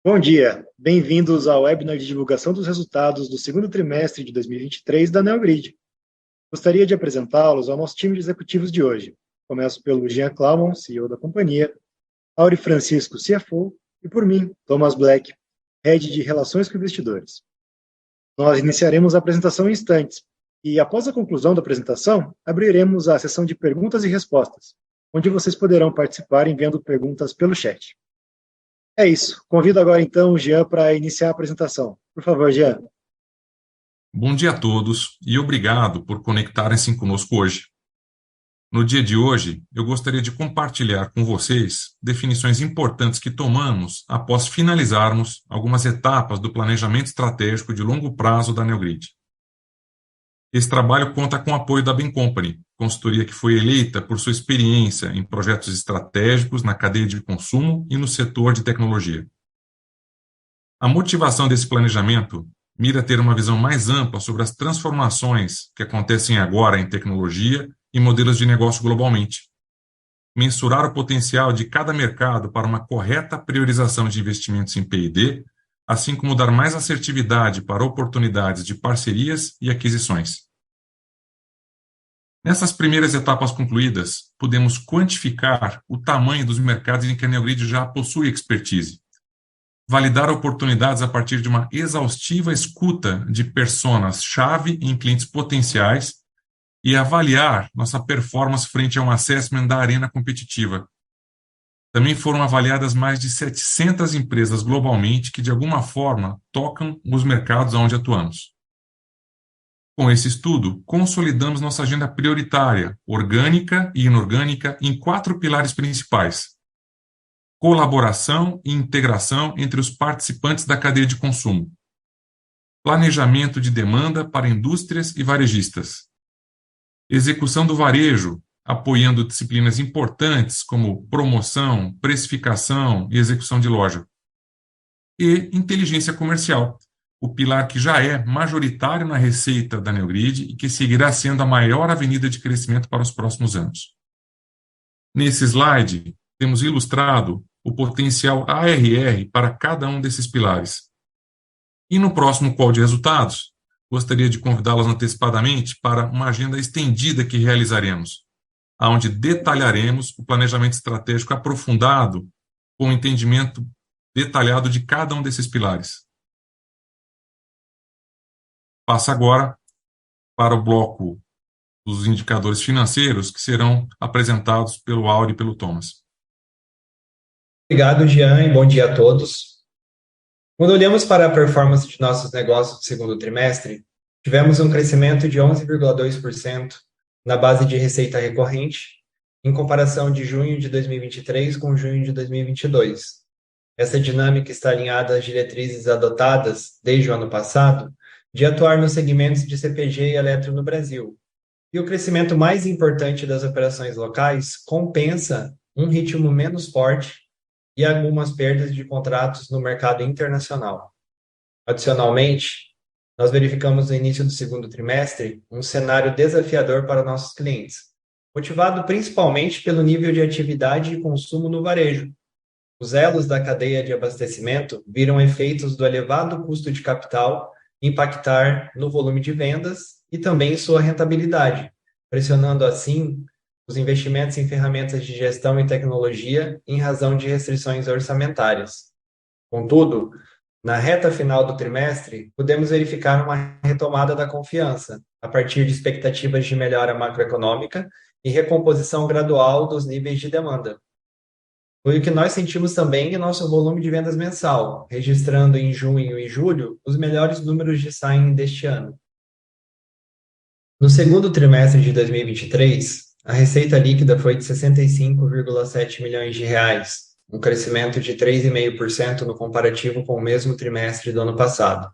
Bom dia, bem-vindos ao webinar de divulgação dos resultados do segundo trimestre de 2023 da Neogrid. Gostaria de apresentá-los ao nosso time de executivos de hoje. Começo pelo Jean Claumont, CEO da companhia, Auri Francisco, CFO, e por mim, Thomas Black, Head de Relações com Investidores. Nós iniciaremos a apresentação em instantes e, após a conclusão da apresentação, abriremos a sessão de perguntas e respostas, onde vocês poderão participar enviando perguntas pelo chat. É isso. Convido agora, então, o Jean para iniciar a apresentação. Por favor, Jean. Bom dia a todos e obrigado por conectarem-se conosco hoje. No dia de hoje, eu gostaria de compartilhar com vocês definições importantes que tomamos após finalizarmos algumas etapas do planejamento estratégico de longo prazo da Neogrid. Esse trabalho conta com o apoio da Bain Company, consultoria que foi eleita por sua experiência em projetos estratégicos na cadeia de consumo e no setor de tecnologia. A motivação desse planejamento mira ter uma visão mais ampla sobre as transformações que acontecem agora em tecnologia e modelos de negócio globalmente, mensurar o potencial de cada mercado para uma correta priorização de investimentos em P&D, assim como dar mais assertividade para oportunidades de parcerias e aquisições. Nessas primeiras etapas concluídas, podemos quantificar o tamanho dos mercados em que a Neogrid já possui expertise, validar oportunidades a partir de uma exaustiva escuta de personas-chave em clientes potenciais e avaliar nossa performance frente a um assessment da arena competitiva. Também foram avaliadas mais de 700 empresas globalmente que, de alguma forma, tocam os mercados onde atuamos. Com esse estudo, consolidamos nossa agenda prioritária, orgânica e inorgânica, em 4 pilares principais: colaboração e integração entre os participantes da cadeia de consumo, planejamento de demanda para indústrias e varejistas, execução do varejo, apoiando disciplinas importantes como promoção, precificação e execução de loja, e inteligência comercial, o pilar que já é majoritário na receita da Neogrid e que seguirá sendo a maior avenida de crescimento para os próximos anos. Nesse slide, temos ilustrado o potencial ARR para cada um desses pilares. E no próximo call de resultados, gostaria de convidá-los antecipadamente para uma agenda estendida que realizaremos, onde detalharemos o planejamento estratégico aprofundado com o entendimento detalhado de cada um desses pilares. Passo agora para o bloco dos indicadores financeiros que serão apresentados pelo Auri e pelo Thomas. Obrigado, Jean, e bom dia a todos. Quando olhamos para a performance de nossos negócios do segundo trimestre, tivemos um crescimento de 11,2% na base de receita recorrente, em comparação de junho de 2023 com junho de 2022. Essa dinâmica está alinhada às diretrizes adotadas desde o ano passado de atuar nos segmentos de CPG e eletro no Brasil. E o crescimento mais importante das operações locais compensa um ritmo menos forte e algumas perdas de contratos no mercado internacional. Adicionalmente, nós verificamos no início do segundo trimestre um cenário desafiador para nossos clientes, motivado principalmente pelo nível de atividade e consumo no varejo. Os elos da cadeia de abastecimento viram efeitos do elevado custo de capital impactar no volume de vendas e também em sua rentabilidade, pressionando assim os investimentos em ferramentas de gestão e tecnologia em razão de restrições orçamentárias. Contudo, na reta final do trimestre, podemos verificar uma retomada da confiança, a partir de expectativas de melhora macroeconômica e recomposição gradual dos níveis de demanda. Foi o que nós sentimos também em nosso volume de vendas mensal, registrando em junho e julho os melhores números de signing deste ano. No segundo trimestre de 2023, a receita líquida foi de 65,7 milhões de reais, um crescimento de 3,5% no comparativo com o mesmo trimestre do ano passado.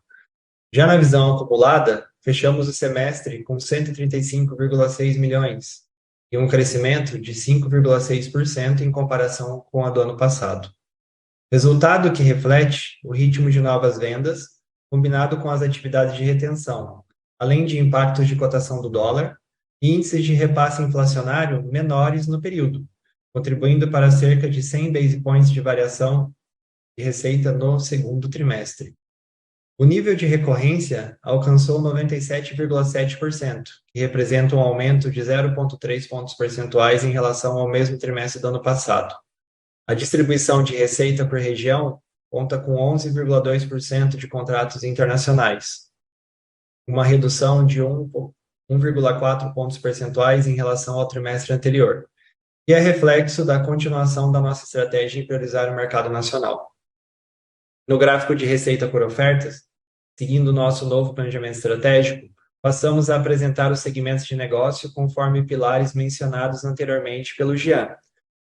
Já na visão acumulada, fechamos o semestre com 135,6 milhões, e um crescimento de 5,6% em comparação com a do ano passado. Resultado que reflete o ritmo de novas vendas, combinado com as atividades de retenção, além de impactos de cotação do dólar e índices de repasse inflacionário menores no período, contribuindo para cerca de 100 base points de variação de receita no segundo trimestre. O nível de recorrência alcançou 97,7%, que representa um aumento de 0,3 pontos percentuais em relação ao mesmo trimestre do ano passado. A distribuição de receita por região conta com 11,2% de contratos internacionais, uma redução de 1,4 pontos percentuais em relação ao trimestre anterior, e é reflexo da continuação da nossa estratégia em priorizar o mercado nacional. No gráfico de receita por ofertas, seguindo o nosso novo planejamento estratégico, passamos a apresentar os segmentos de negócio conforme pilares mencionados anteriormente pelo Jean.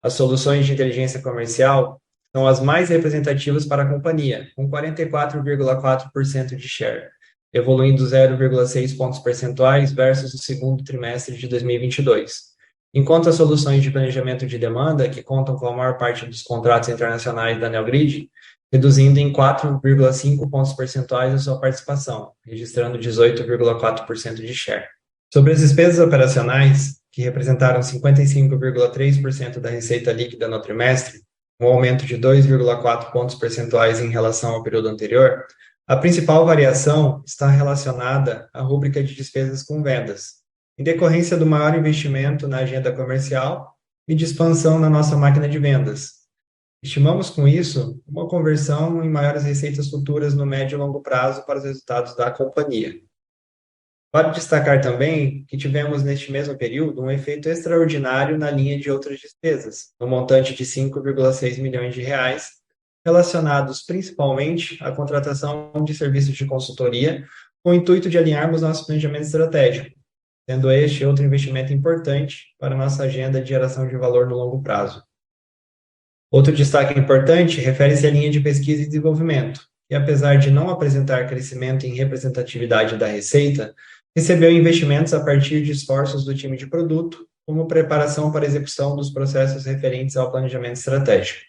As soluções de inteligência comercial são as mais representativas para a companhia, com 44,4% de share, evoluindo 0,6 pontos percentuais versus o segundo trimestre de 2022. Enquanto as soluções de planejamento de demanda, que contam com a maior parte dos contratos internacionais da Neogrid, reduzindo em 4,5 pontos percentuais a sua participação, registrando 18,4% de share. Sobre as despesas operacionais, que representaram 55,3% da receita líquida no trimestre, um aumento de 2,4 pontos percentuais em relação ao período anterior, a principal variação está relacionada à rúbrica de despesas com vendas, em decorrência do maior investimento na agenda comercial e de expansão na nossa máquina de vendas. Estimamos com isso uma conversão em maiores receitas futuras no médio e longo prazo para os resultados da companhia. Vale destacar também que tivemos neste mesmo período um efeito extraordinário na linha de outras despesas, no montante de 5,6 milhões de reais, relacionados principalmente à contratação de serviços de consultoria, com o intuito de alinharmos nosso planejamento estratégico, sendo este outro investimento importante para a nossa agenda de geração de valor no longo prazo. Outro destaque importante refere-se à linha de pesquisa e desenvolvimento, que apesar de não apresentar crescimento em representatividade da receita, recebeu investimentos a partir de esforços do time de produto, como preparação para a execução dos processos referentes ao planejamento estratégico.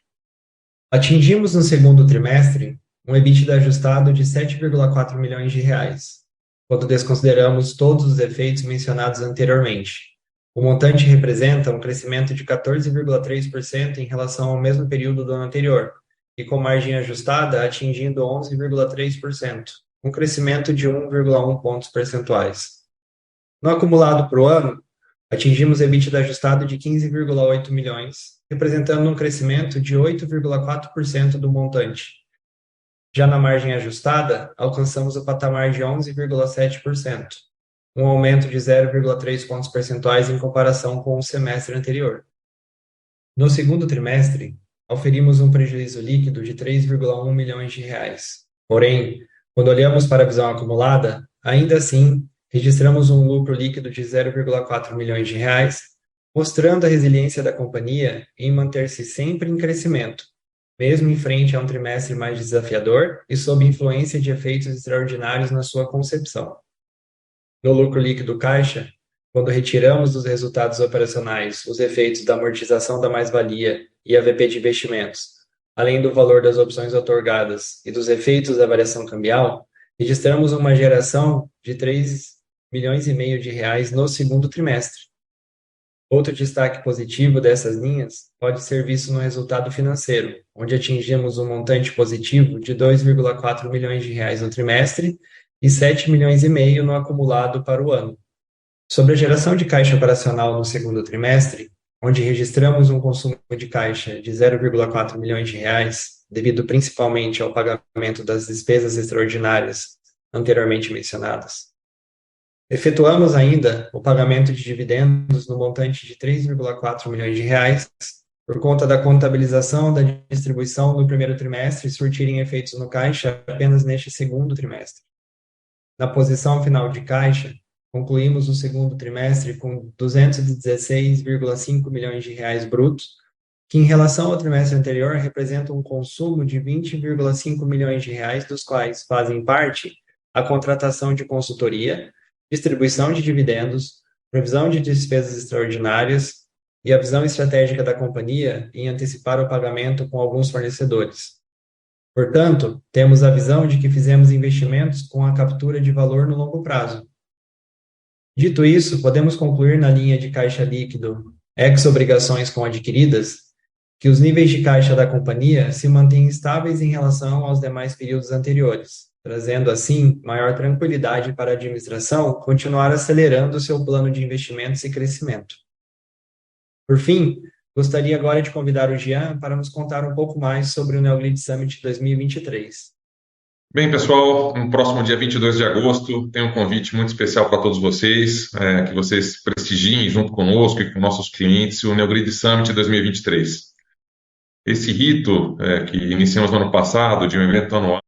Atingimos no segundo trimestre um EBITDA ajustado de 7,4 milhões de reais, quando desconsideramos todos os efeitos mencionados anteriormente. O montante representa um crescimento de 14,3% em relação ao mesmo período do ano anterior, e com margem ajustada atingindo 11,3%, um crescimento de 1,1 pontos percentuais. No acumulado para o ano, atingimos EBITDA ajustado de 15,8 milhões, representando um crescimento de 8,4% do montante. Já na margem ajustada, alcançamos o patamar de 11,7%, um aumento de 0,3 pontos percentuais em comparação com o semestre anterior. No segundo trimestre, oferimos um prejuízo líquido de 3,1 milhões de reais. Porém, quando olhamos para a visão acumulada, ainda assim, registramos um lucro líquido de 0,4 milhões de reais, mostrando a resiliência da companhia em manter-se sempre em crescimento, mesmo em frente a um trimestre mais desafiador e sob influência de efeitos extraordinários na sua concepção. No lucro líquido caixa, quando retiramos dos resultados operacionais os efeitos da amortização da mais-valia e a VP de investimentos, além do valor das opções outorgadas e dos efeitos da variação cambial, registramos uma geração de 3,5 milhões de reais no segundo trimestre. Outro destaque positivo dessas linhas pode ser visto no resultado financeiro, onde atingimos um montante positivo de 2,4 milhões de reais no trimestre e 7,5 milhões no acumulado para o ano. Sobre a geração de caixa operacional no segundo trimestre, onde registramos um consumo de caixa de 0,4 milhões de reais, devido principalmente ao pagamento das despesas extraordinárias anteriormente mencionadas. Efetuamos ainda o pagamento de dividendos no montante de 3,4 milhões de reais, por conta da contabilização da distribuição no primeiro trimestre surtirem efeitos no caixa apenas neste segundo trimestre. Na posição final de caixa, concluímos o segundo trimestre com 216,5 milhões de reais brutos, que em relação ao trimestre anterior representa um consumo de 20,5 milhões de reais, dos quais fazem parte a contratação de consultoria, distribuição de dividendos, previsão de despesas extraordinárias e a visão estratégica da companhia em antecipar o pagamento com alguns fornecedores. Portanto, temos a visão de que fizemos investimentos com a captura de valor no longo prazo. Dito isso, podemos concluir na linha de caixa líquido ex-obrigações com adquiridas que os níveis de caixa da companhia se mantêm estáveis em relação aos demais períodos anteriores, trazendo, assim, maior tranquilidade para a administração continuar acelerando seu plano de investimentos e crescimento. Por fim, gostaria agora de convidar o Jean para nos contar um pouco mais sobre o NeoGrid Summit 2023. Bem, pessoal, no próximo dia 22 de agosto, tem um convite muito especial para todos vocês, que vocês prestigiem junto conosco e com nossos clientes o NeoGrid Summit 2023. Esse rito, que iniciamos no ano passado, de um evento anual,